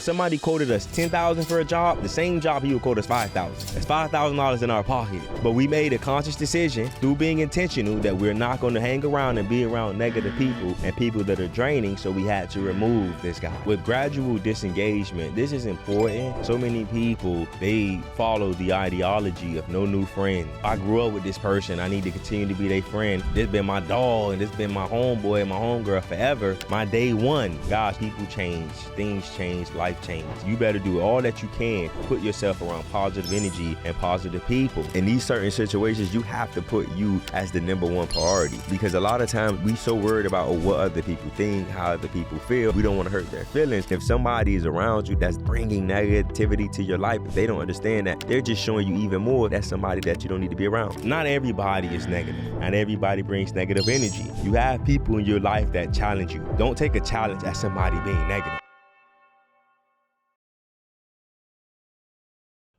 somebody quoted us $10,000 for a job, the same job he would quote us $5,000. That's $5,000 in our pocket. But we made a conscious decision through being intentional that we're not going to hang around and be around negative people and people that are draining, so we had to remove this guy. With gradual disengagement, this is important. So many people, they follow the ideology of no new friend. I grew up with this person, I need to continue to be their friend. This been my dog and this been my homeboy and my homegirl forever. My day one. Guys, people change, things change, life change. You better do all that you can. Put yourself around positive energy and positive people. In these certain situations, you have to put you as the number one priority, because a lot of times we so worried about what other people think, how other people feel. We don't want to hurt their feelings. If somebody is around you that's bringing negativity to your life, if they don't understand that, they're just showing you even more that's somebody that you don't need to be around. Not everybody is negative, and everybody brings negative energy. You have people in your life that challenge you. Don't take a challenge as somebody being negative.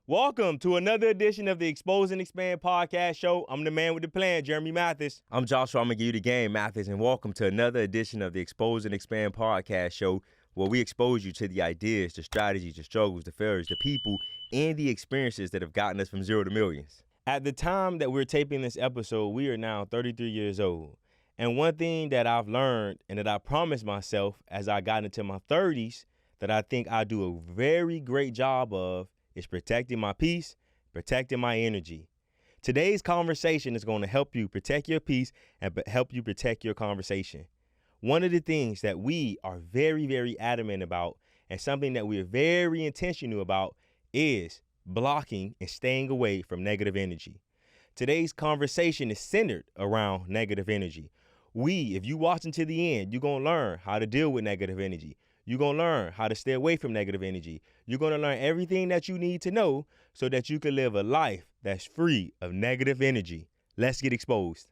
Welcome to another edition of the Expose and Expand podcast show. I'm the man with the plan, Jeremy Mathis. I'm Joshua. I'm going to give you the game, Mathis, and welcome to another edition of the Expose and Expand podcast show, where we expose you to the ideas, the strategies, the struggles, the failures, the people, and the experiences that have gotten us from zero to millions. At the time that we're taping this episode, we are now 33 years old. And one thing that I've learned and that I promised myself as I got into my 30s that I think I do a very great job of is protecting my peace, protecting my energy. Today's conversation is going to help you protect your peace and help you protect your conversation. One of the things that we are very, very adamant about and something that we're very intentional about is blocking and staying away from negative energy. Today's conversation is centered around negative energy. If you watch until the end, you're going to learn how to deal with negative energy. You're going to learn how to stay away from negative energy. You're going to learn everything that you need to know so that you can live a life that's free of negative energy. Let's get exposed.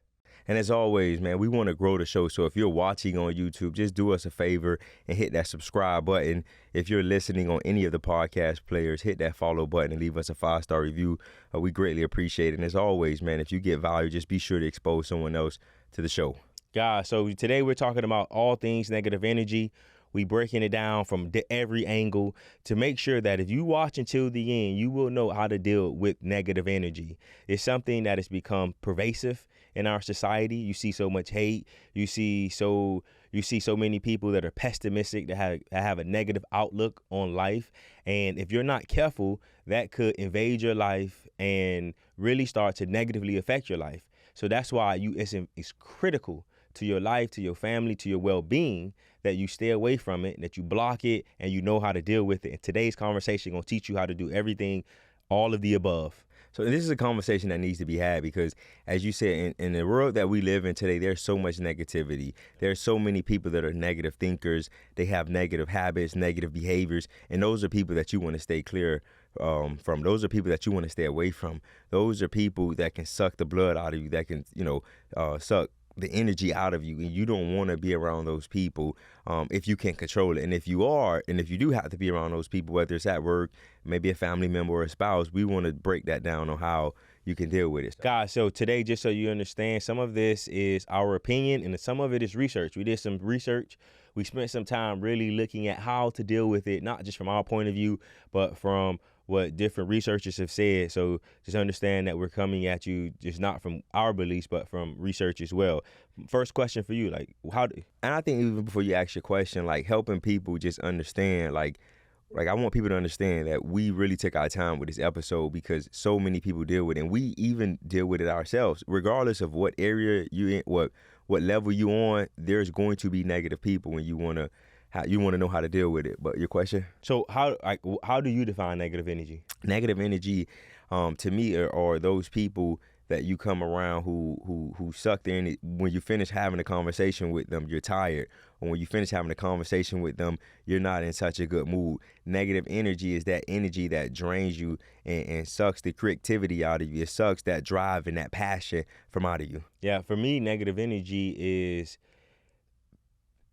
And as always, man, we want to grow the show. So if you're watching on YouTube, just do us a favor and hit that subscribe button. If you're listening on any of the podcast players, hit that follow button and leave us a 5-star review. We greatly appreciate it. And as always, man, if you get value, just be sure to expose someone else to the show. Guys, so today we're talking about all things negative energy. We breaking it down from every angle to make sure that if you watch until the end, you will know how to deal with negative energy. It's something that has become pervasive in our society. You see so much hate. You see so many people that are pessimistic, that have a negative outlook on life. And if you're not careful, that could invade your life and really start to negatively affect your life. So that's why it's critical to your life, to your family, to your well-being, that you stay away from it, that you block it, and you know how to deal with it. And today's conversation is going to teach you how to do everything, all of the above. So this is a conversation that needs to be had because, as you said, in the world that we live in today, there's so much negativity. There's so many people that are negative thinkers. They have negative habits, negative behaviors, and those are people that you want to stay clear from. Those are people that you want to stay away from. Those are people that can suck the blood out of you, that can, suck the energy out of you, and you don't want to be around those people if you can control it. And if you do have to be around those people, whether it's at work, maybe a family member or a spouse, we want to break that down on how you can deal with it. Guys, so today, just so you understand, some of this is our opinion and some of it is research. We did some research. We spent some time really looking at how to deal with it, not just from our point of view, but from what different researchers have said. So just understand that we're coming at you just not from our beliefs, but from research as well. First question for you, and I think even before you ask your question, helping people just understand, I want people to understand that we really took our time with this episode because so many people deal with it, and we even deal with it ourselves. Regardless of what area you in, what level you on, there's going to be negative people when you want to know how to deal with it. But your question? So how do you define negative energy? Negative energy, to me, are those people that you come around who suck their energy. When you finish having a conversation with them, you're tired. Or when you finish having a conversation with them, you're not in such a good mood. Negative energy is that energy that drains you and sucks the creativity out of you. It sucks that drive and that passion from out of you. Yeah, for me, negative energy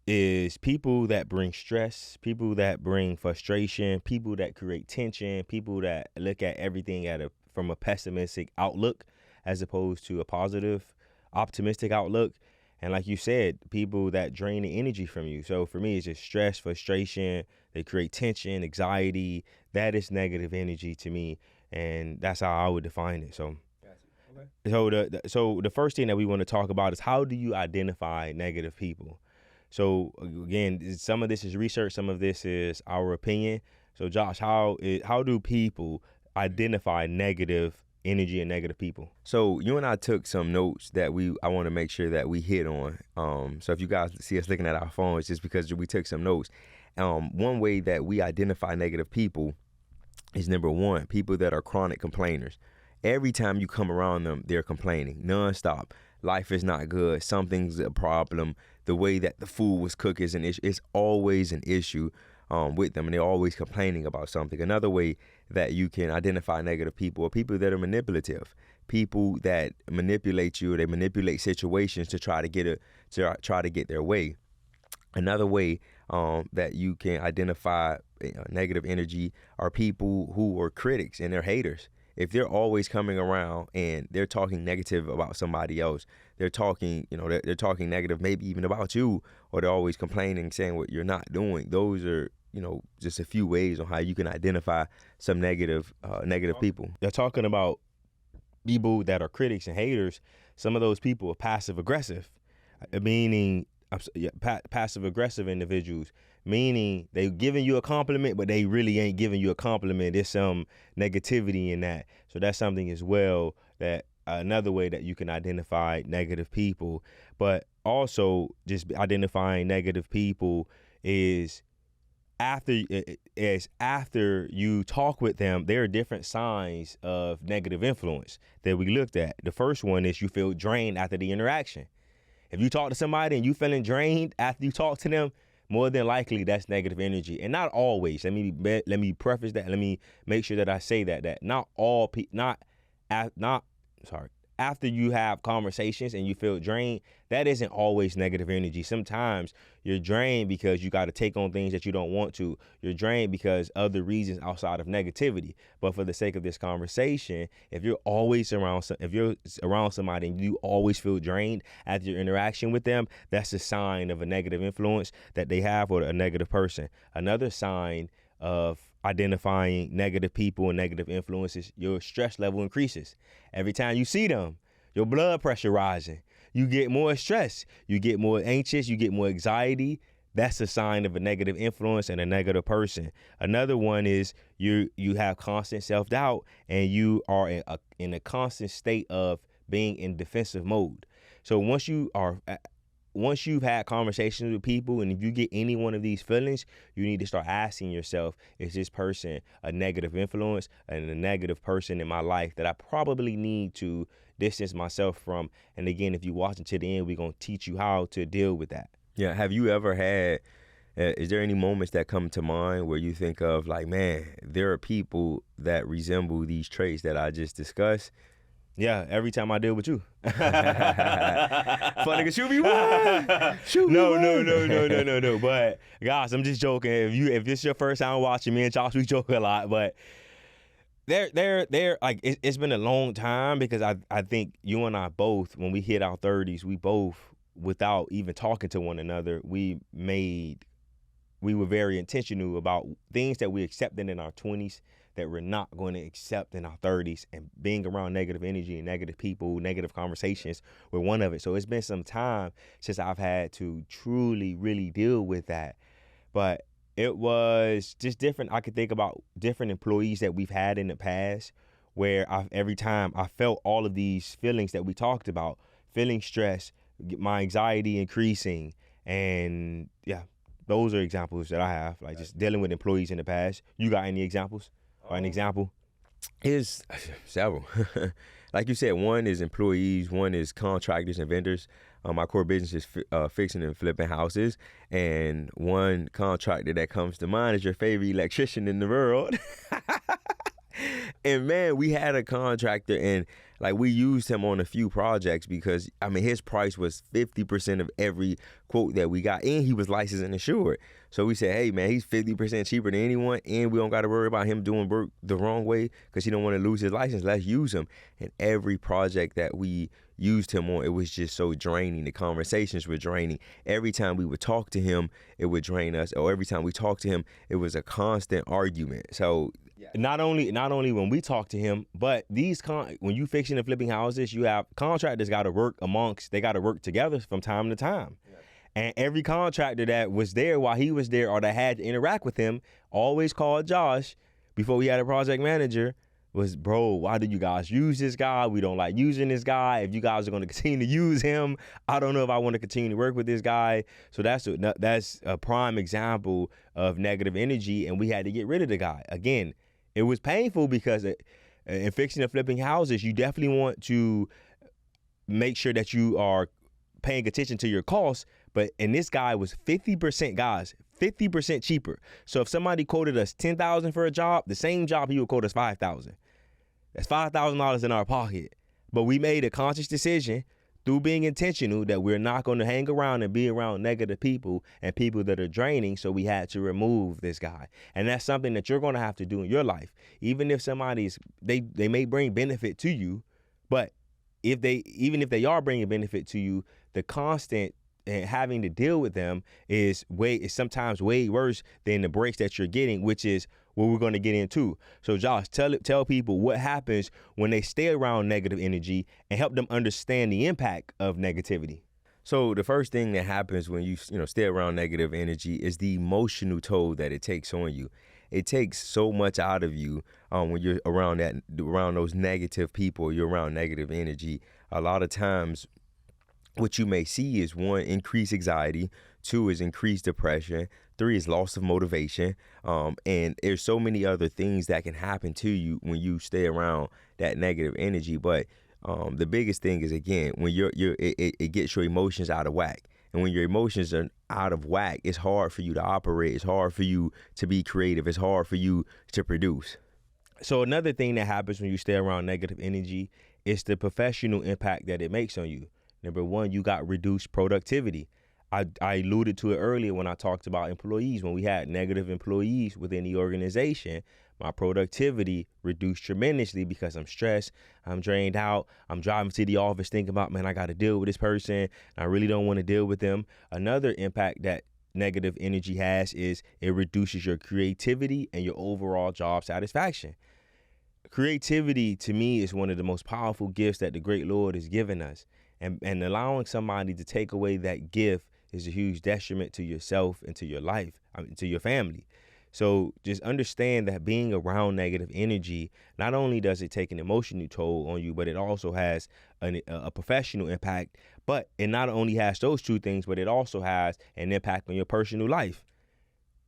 is people that bring stress, people that bring frustration, people that create tension, people that look at everything from a pessimistic outlook as opposed to a positive, optimistic outlook. And like you said, people that drain the energy from you. So for me, it's just stress, frustration. They create tension, anxiety. That is negative energy to me, and that's how I would define it. So, so the first thing that we want to talk about is, how do you identify negative people? So again, some of this is research, some of this is our opinion. So Josh, how do people identify negative energy and negative people? So you and I took some notes that I want to make sure that we hit on. So if you guys see us looking at our phones, it's just because we took some notes. One way that we identify negative people is, number one, people that are chronic complainers. Every time you come around them, they're complaining nonstop. Life is not good. Something's a problem. The way that the food was cooked is an issue. It's always an issue with them, and they're always complaining about something. Another way that you can identify negative people are people that are manipulative. People that manipulate you, or they manipulate situations to try to get their way. Another way that you can identify negative energy are people who are critics and they're haters. If they're always coming around and they're talking negative about somebody else, they're talking negative maybe even about you, or they're always complaining, saying what you're not doing. Those are, just a few ways on how you can identify some negative people. They're talking about people that are critics and haters. Some of those people are passive aggressive, meaning passive aggressive individuals, meaning they giving you a compliment, but they really ain't giving you a compliment. There's some negativity in that. So that's something as well, that another way that you can identify negative people. But also, just identifying negative people is after you talk with them, there are different signs of negative influence that we looked at. The first one is you feel drained after the interaction. If you talk to somebody and you feeling drained after you talk to them, more than likely that's negative energy. And not always. Let me preface that. Let me make sure that I say that not all after you have conversations and you feel drained, that isn't always negative energy. Sometimes you're drained because you got to take on things that you don't want to. You're drained because other reasons outside of negativity. But for the sake of this conversation, if you're around somebody and you always feel drained after your interaction with them, that's a sign of a negative influence that they have, or a negative person. Another sign of identifying negative people and negative influences, your stress level increases. Every time you see them, your blood pressure rising. You get more stressed. You get more anxious. You get more anxiety. That's a sign of a negative influence and a negative person. Another one is you have constant self-doubt, and you are in a constant state of being in defensive mode. So once you've had conversations with people, and if you get any one of these feelings, you need to start asking yourself, is this person a negative influence and a negative person in my life that I probably need to distance myself from? And again, if you watch until the end, we're going to teach you how to deal with that. Yeah. Have you ever had, is there any moments that come to mind where you think of, like, man, there are people that resemble these traits that I just discussed? Yeah, every time I deal with you. Fun nigga, shoot me one. Shoot me one. No. But gosh, I'm just joking. If this is your first time watching, me and Josh, we joke a lot. But they're like, it's been a long time, because I think you and I both, when we hit our 30s, we both, without even talking to one another, we were very intentional about things that we accepted in our 20s that we're not going to accept in our 30s, and being around negative energy and negative people, negative conversations were one of it. So it's been some time since I've had to truly, really deal with that. But it was just different. I could think about different employees that we've had in the past, where every time I felt all of these feelings that we talked about, feeling stress, my anxiety increasing, and yeah, those are examples that I have, like just dealing with employees in the past. You got any examples? Or an example? Is several. Like you said, one is employees, one is contractors and vendors. My core business is fixing and flipping houses, and one contractor that comes to mind is your favorite electrician in the world. And man, we had a contractor and like we used him on a few projects because I mean his price was 50% of every quote that we got, and he was licensed and insured. So we said, hey man, he's 50% cheaper than anyone, and we don't got to worry about him doing work the wrong way because he don't want to lose his license. Let's use him. And every project that we used him on, it was just so draining. The conversations were draining. Every time we would talk to him, it would drain us. Or every time we talked to him, it was a constant argument. So not only when we talk to him, but when you fixing and flipping houses, you have contractors got to work they got to work together from time to time. Yeah. And every contractor that was there while he was there or that had to interact with him always called Josh before we had a project manager was, bro, why do you guys use this guy? We don't like using this guy. If you guys are going to continue to use him, I don't know if I want to continue to work with this guy. So that's a prime example of negative energy, and we had to get rid of the guy. Again, it was painful because in fixing and flipping houses, you definitely want to make sure that you are paying attention to your costs. But and this guy was 50% cheaper. So if somebody quoted us $10,000 for a job, the same job he would quote us $5,000. That's $5,000 in our pocket. But we made a conscious decision through being intentional that we're not going to hang around and be around negative people and people that are draining. So we had to remove this guy. And that's something that you're going to have to do in your life. Even if they may bring benefit to you, but even if they are bringing benefit to you, the constant and having to deal with them is sometimes way worse than the breaks that you're getting, which is what we're going to get into. So Josh, tell people what happens when they stay around negative energy and help them understand the impact of negativity. So the first thing that happens when you stay around negative energy is the emotional toll that it takes on you. It takes so much out of you when you're around those negative people, you're around negative energy. A lot of times what you may see is 1, increased anxiety, 2 is increased depression, 3 is loss of motivation, and there's so many other things that can happen to you when you stay around that negative energy. But the biggest thing is, again, when it gets your emotions out of whack. And when your emotions are out of whack, it's hard for you to operate. It's hard for you to be creative. It's hard for you to produce. So another thing that happens when you stay around negative energy is the professional impact that it makes on you. Number 1, you got reduced productivity. I alluded to it earlier when I talked about employees. When we had negative employees within the organization, my productivity reduced tremendously because I'm stressed, I'm drained out, I'm driving to the office thinking about, man, I got to deal with this person. I really don't want to deal with them. Another impact that negative energy has is it reduces your creativity and your overall job satisfaction. Creativity, to me, is one of the most powerful gifts that the great Lord has given us. And allowing somebody to take away that gift is a huge detriment to yourself and to your life, to your family. So just understand that being around negative energy, not only does it take an emotional toll on you, but it also has a professional impact. But it not only has those two things, but it also has an impact on your personal life.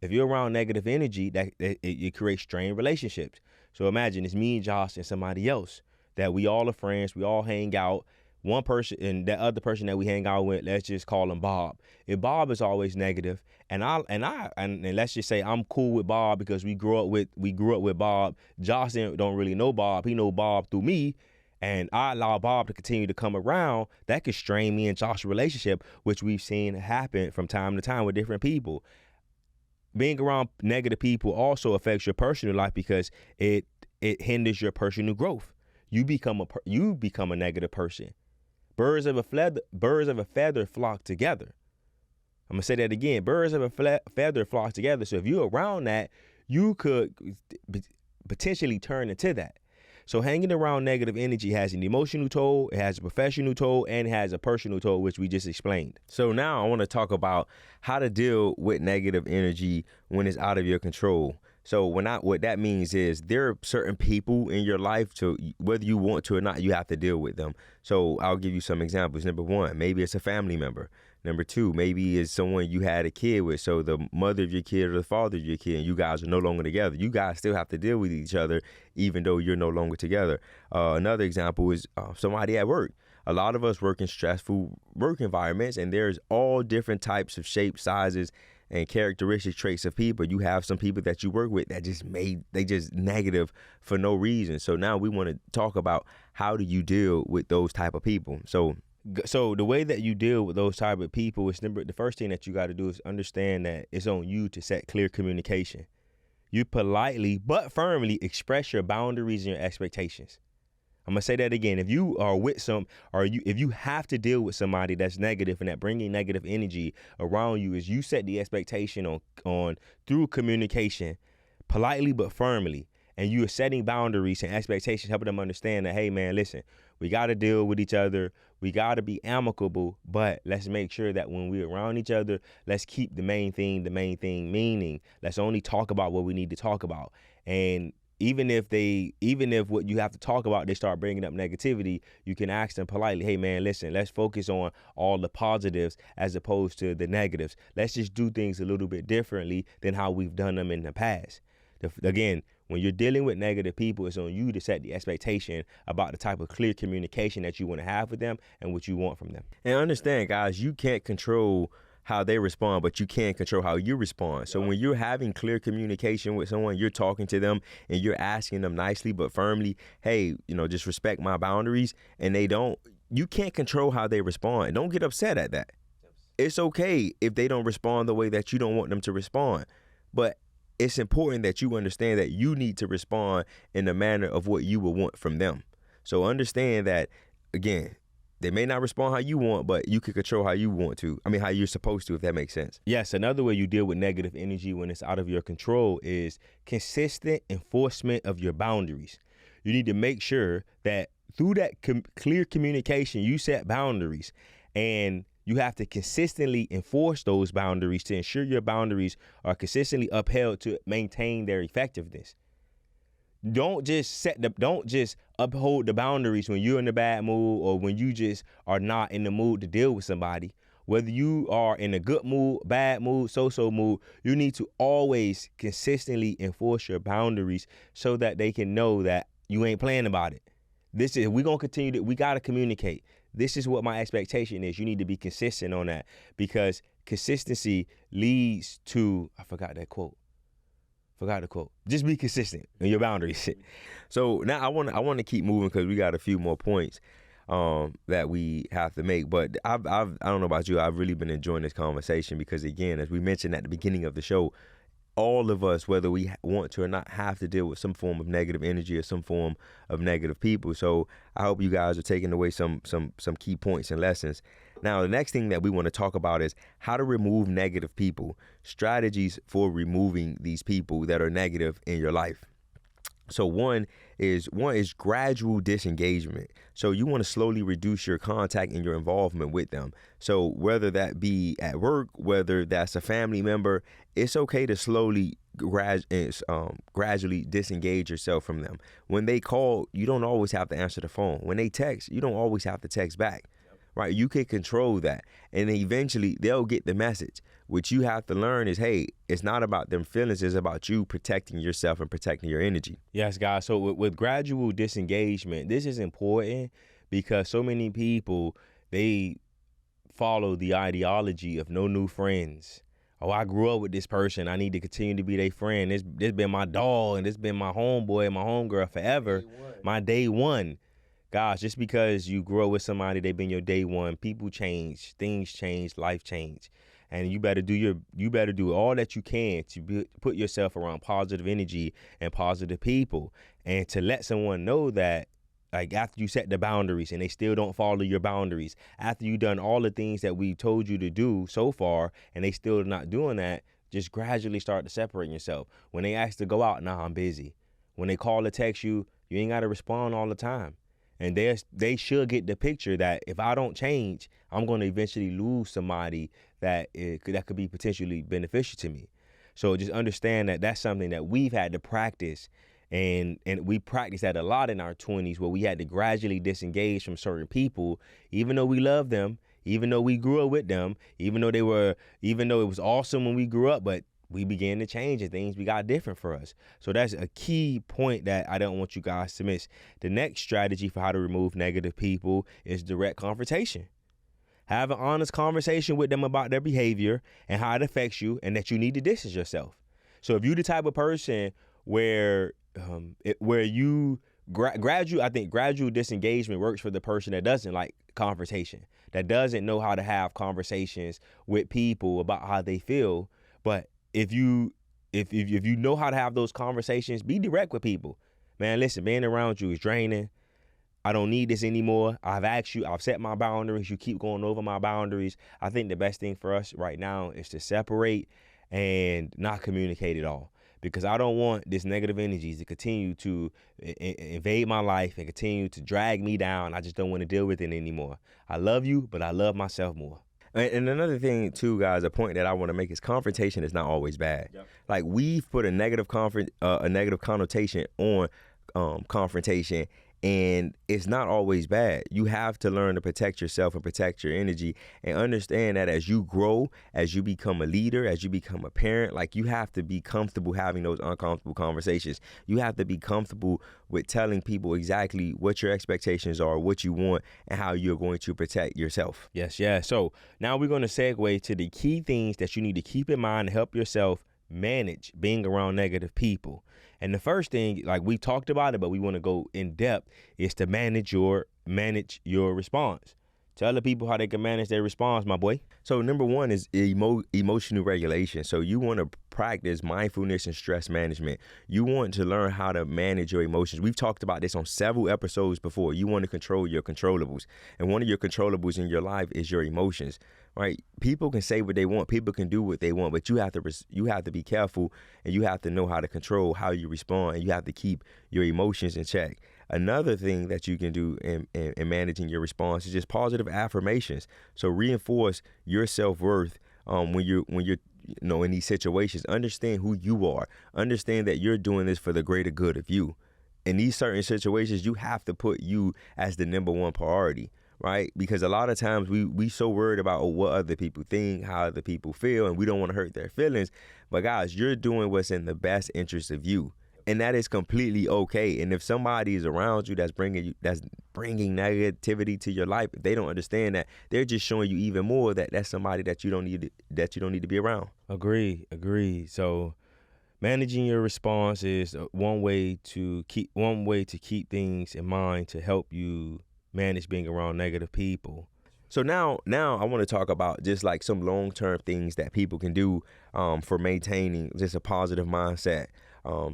If you're around negative energy, it creates strained relationships. So imagine it's me and Josh and somebody else that we all are friends, we all hang out. One person and that other person that we hang out with, let's just call him Bob. If Bob is always negative, and let's just say I'm cool with Bob because we grew up with Bob. Josh don't really know Bob. He know Bob through me, and I allow Bob to continue to come around. That could strain me and Josh's relationship, which we've seen happen from time to time with different people. Being around negative people also affects your personal life because it hinders your personal growth. You become a negative person. Birds of a feather flock together. I'm going to say that again. Birds of a feather flock together. So if you're around that, you could potentially turn into that. So hanging around negative energy has an emotional toll, it has a professional toll, and it has a personal toll, which we just explained. So now I want to talk about how to deal with negative energy when it's out of your control. So what that means is there are certain people in your life, to whether you want to or not, you have to deal with them. So I'll give you some examples. Number 1, maybe it's a family member. Number 2, maybe it's someone you had a kid with. So the mother of your kid or the father of your kid, and you guys are no longer together. You guys still have to deal with each other, even though you're no longer together. Another example is somebody at work. A lot of us work in stressful work environments, and there's all different types of shapes, sizes, and characteristic traits of people. You have some people that you work with that they just negative for no reason. So now we want to talk about how do you deal with those type of people. So the way that you deal with those type of people is the first thing that you got to do is understand that it's on you to set clear communication. You politely but firmly express your boundaries and your expectations. I'm gonna say that again. If you are with if you have to deal with somebody that's negative and that bringing negative energy around you, is you set the expectation on through communication, politely but firmly, and you are setting boundaries and expectations, helping them understand that, hey man, listen, we got to deal with each other. We got to be amicable, but let's make sure that when we're around each other, let's keep the main thing, meaning let's only talk about what we need to talk about. And even if what you have to talk about, they start bringing up negativity, you can ask them politely, hey man, listen, let's focus on all the positives as opposed to the negatives. Let's just do things a little bit differently than how we've done them in the past. Again, when you're dealing with negative people, it's on you to set the expectation about the type of clear communication that you want to have with them and what you want from them. And understand, guys, you can't control how they respond, but you can control how you respond. So when you're having clear communication with someone, you're talking to them and you're asking them nicely but firmly, hey, just respect my boundaries, and you can't control how they respond. Don't get upset at that. It's okay if they don't respond the way that you don't want them to respond, but it's important that you understand that you need to respond in the manner of what you would want from them. So understand that, again, they may not respond how you want, but you can control how you want to. How you're supposed to, if that makes sense. Yes, another way you deal with negative energy when it's out of your control is consistent enforcement of your boundaries. You need to make sure that through that clear communication, you set boundaries, and you have to consistently enforce those boundaries to ensure your boundaries are consistently upheld to maintain their effectiveness. Don't just uphold the boundaries when you're in a bad mood or when you just are not in the mood to deal with somebody. Whether you are in a good mood, bad mood, so-so mood, you need to always consistently enforce your boundaries so that they can know that you ain't playing about it. We got to communicate. This is what my expectation is. You need to be consistent on that, because consistency leads to, I forgot the quote. Just be consistent in your boundaries. So now I want to keep moving because we got a few more points that we have to make. But I don't know about you. I've really been enjoying this conversation because, again, as we mentioned at the beginning of the show, all of us, whether we want to or not, have to deal with some form of negative energy or some form of negative people. So I hope you guys are taking away some key points and lessons. Now, the next thing that we want to talk about is how to remove negative people, strategies for removing these people that are negative in your life. So one is gradual disengagement. So you want to slowly reduce your contact and your involvement with them. So whether that be at work, whether that's a family member, it's okay to slowly gradually disengage yourself from them. When they call, you don't always have to answer the phone. When they text, you don't always have to text back. Right? You can control that. And eventually they'll get the message. What you have to learn is, hey, it's not about them feelings. It's about you protecting yourself and protecting your energy. Yes, guys. So with gradual disengagement, this is important because so many people, they follow the ideology of no new friends. Oh, I grew up with this person. I need to continue to be their friend. This been my dog, and this been my homeboy and my homegirl forever. My day one. Guys, just because you grow with somebody, they've been your day one, people change, things change, life change. And you better do all that you can to put yourself around positive energy and positive people, and to let someone know that, like, after you set the boundaries and they still don't follow your boundaries, after you've done all the things that we told you to do so far and they still not doing that, just gradually start to separate yourself. When they ask to go out, nah, I'm busy. When they call or text you, you ain't got to respond all the time. And they should get the picture that if I don't change, I'm going to eventually lose somebody that could be potentially beneficial to me. So just understand that that's something that we've had to practice. And we practiced that a lot in our 20s, where we had to gradually disengage from certain people, even though we love them, even though we grew up with them, even though it was awesome when we grew up, but we began to change and things got different for us. So that's a key point that I don't want you guys to miss. The next strategy for how to remove negative people is direct confrontation. Have an honest conversation with them about their behavior and how it affects you, and that you need to distance yourself. So if you're the type of person where you gradual, I think gradual disengagement works for the person that doesn't like confrontation, that doesn't know how to have conversations with people about how they feel. But if you know how to have those conversations, be direct with people. Man, listen, being around you is draining. I don't need this anymore. I've asked you, I've set my boundaries. You keep going over my boundaries. I think the best thing for us right now is to separate and not communicate at all. Because I don't want this negative energy to continue to invade my life and continue to drag me down. I just don't want to deal with it anymore. I love you, but I love myself more. And another thing too, guys, a point that I want to make is confrontation is not always bad. Yep. Like we've put a negative connotation on confrontation, and it's not always bad. You have to learn to protect yourself and protect your energy, and understand that as you grow, as you become a leader, as you become a parent, like you have to be comfortable having those uncomfortable conversations. You have to be comfortable with telling people exactly what your expectations are, what you want, and how you're going to protect yourself. Yes, yeah. So now we're going to segue to the key things that you need to keep in mind to help yourself manage being around negative people. And the first thing, like we talked about it, but we want to go in depth, is to manage your response. Tell the people how they can manage their response, my boy. So number one is emotional regulation. So you want to practice mindfulness and stress management. You want to learn how to manage your emotions. We've talked about this on several episodes before. You want to control your controllables. And one of your controllables in your life is your emotions, right? People can say what they want. People can do what they want, but you have to be careful, and you have to know how to control how you respond, and you have to keep your emotions in check. Another thing that you can do in managing your response is just positive affirmations. So reinforce your self-worth when you're in these situations. Understand who you are. Understand that you're doing this for the greater good of you. In these certain situations, you have to put you as the number one priority, right? Because a lot of times we so worried about what other people think, how other people feel, and we don't want to hurt their feelings. But guys, you're doing what's in the best interest of you. And that is completely okay. And if somebody is around you that's bringing negativity to your life, if they don't understand that, they're just showing you even more that that's somebody that you don't need to be around. Agree. So managing your response is one way to keep things in mind to help you manage being around negative people. So now I want to talk about just like some long-term things that people can do for maintaining just a positive mindset.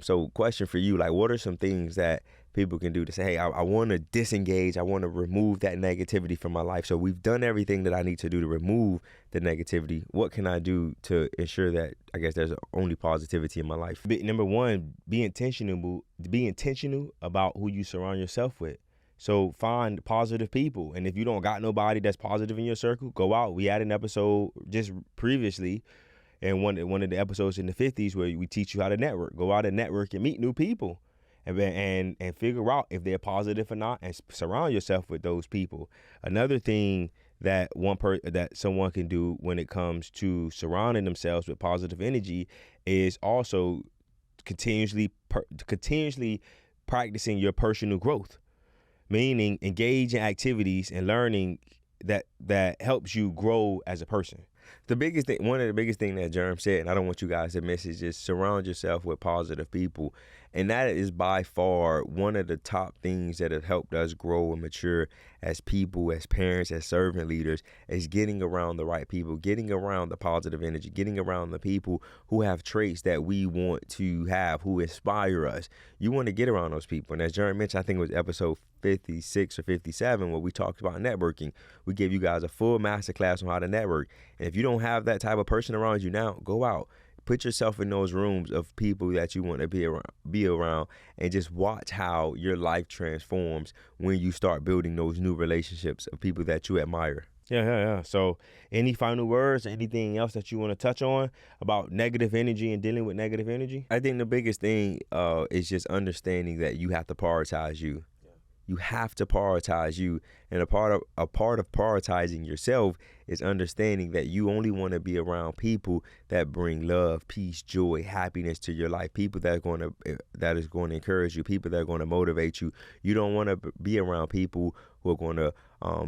So question for you, like what are some things that people can do to say, hey, I want to disengage. I want to remove that negativity from my life. So we've done everything that I need to do to remove the negativity. What can I do to ensure that, I guess, there's only positivity in my life? Number one, be intentional about who you surround yourself with. So find positive people. And if you don't got nobody that's positive in your circle, go out. We had an episode just previously, and one of the episodes in the 50s where we teach you how to network. Go out and network and meet new people, and figure out if they're positive or not, and surround yourself with those people. Another thing that someone can do when it comes to surrounding themselves with positive energy is also continuously practicing your personal growth, meaning engage in activities and learning that helps you grow as a person. One of the biggest things that Jerm said, and I don't want you guys to miss, is just surround yourself with positive people. And that is by far one of the top things that have helped us grow and mature as people, as parents, as servant leaders, is getting around the right people, getting around the positive energy, getting around the people who have traits that we want to have, who inspire us. You want to get around those people. And as Jerm mentioned, I think it was episode 56 or 57 where we talked about networking. We gave you guys a full masterclass on how to network. And if you don't have that type of person around you now, go out. Put yourself in those rooms of people that you want to be around, and just watch how your life transforms when you start building those new relationships of people that you admire. Yeah. So any final words, anything else that you want to touch on about negative energy and dealing with negative energy? I think the biggest thing is just understanding that you have to prioritize you. You have to prioritize you. And a part of prioritizing yourself is understanding that you only want to be around people that bring love, peace, joy, happiness to your life. People that is going to encourage you, people that are going to motivate you. You don't want to be around people who are going to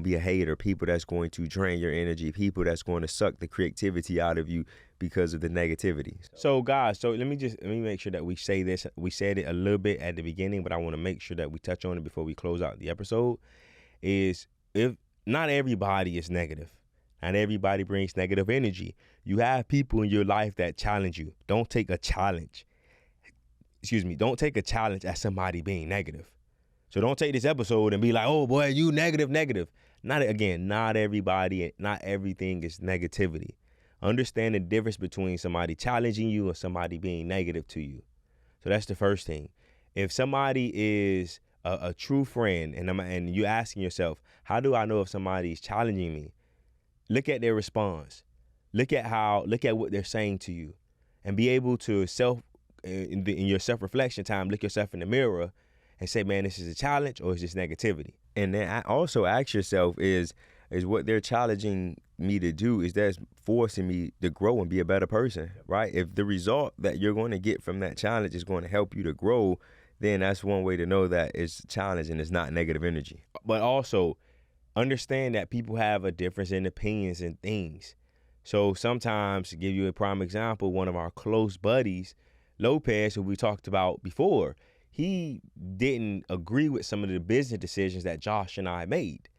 be a hater, people that's going to drain your energy, people that's going to suck the creativity out of you because of the negativity. So guys, let me make sure that we say this. We said it a little bit at the beginning, but I want to make sure that we touch on it before we close out the episode. Is if not everybody is negative. Not everybody brings negative energy. You have people in your life that challenge you. Don't take a challenge as somebody being negative. So don't take this episode and be like, oh boy, you negative. Not everybody, not everything is negativity. Understand the difference between somebody challenging you and somebody being negative to you. So that's the first thing. If somebody is a true friend and you're asking yourself, how do I know if somebody is challenging me? Look at their response. Look at what they're saying to you, and be able to in your self-reflection time, look yourself in the mirror and say, man, this is a challenge or is this negativity? And then also ask yourself, is what they're challenging me to do, is that forcing me to grow and be a better person, right? If the result that you're going to get from that challenge is going to help you to grow, then that's one way to know that it's a challenge and it's not negative energy. But also understand that people have a difference in opinions and things. So sometimes, to give you a prime example, one of our close buddies, Lopez, who we talked about before, he didn't agree with some of the business decisions that Josh and I made.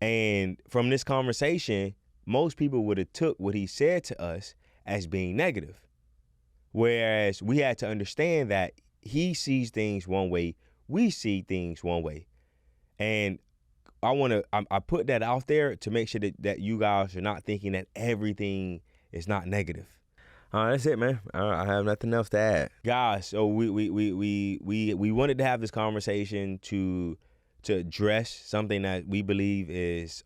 And from this conversation, most people would have took what he said to us as being negative. Whereas we had to understand that he sees things one way, we see things one way. And I put that out there to make sure that you guys are not thinking that everything is not negative. That's it, man. I have nothing else to add. Guys, so we wanted to have this conversation to address something that we believe is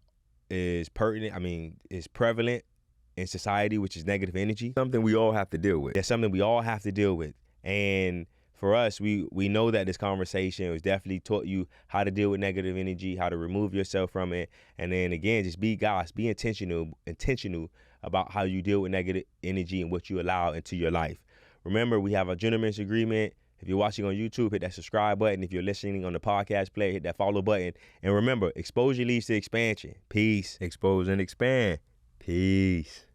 pertinent, is prevalent in society, which is negative energy. Something we all have to deal with. That's something we all have to deal with. And for us, we know that this conversation has definitely taught you how to deal with negative energy, how to remove yourself from it. And then again, just be intentional about how you deal with negative energy and what you allow into your life. Remember, we have a gentleman's agreement. If you're watching on YouTube, hit that subscribe button. If you're listening on the podcast player, hit that follow button. And remember, exposure leads to expansion. Peace. Expose and expand. Peace.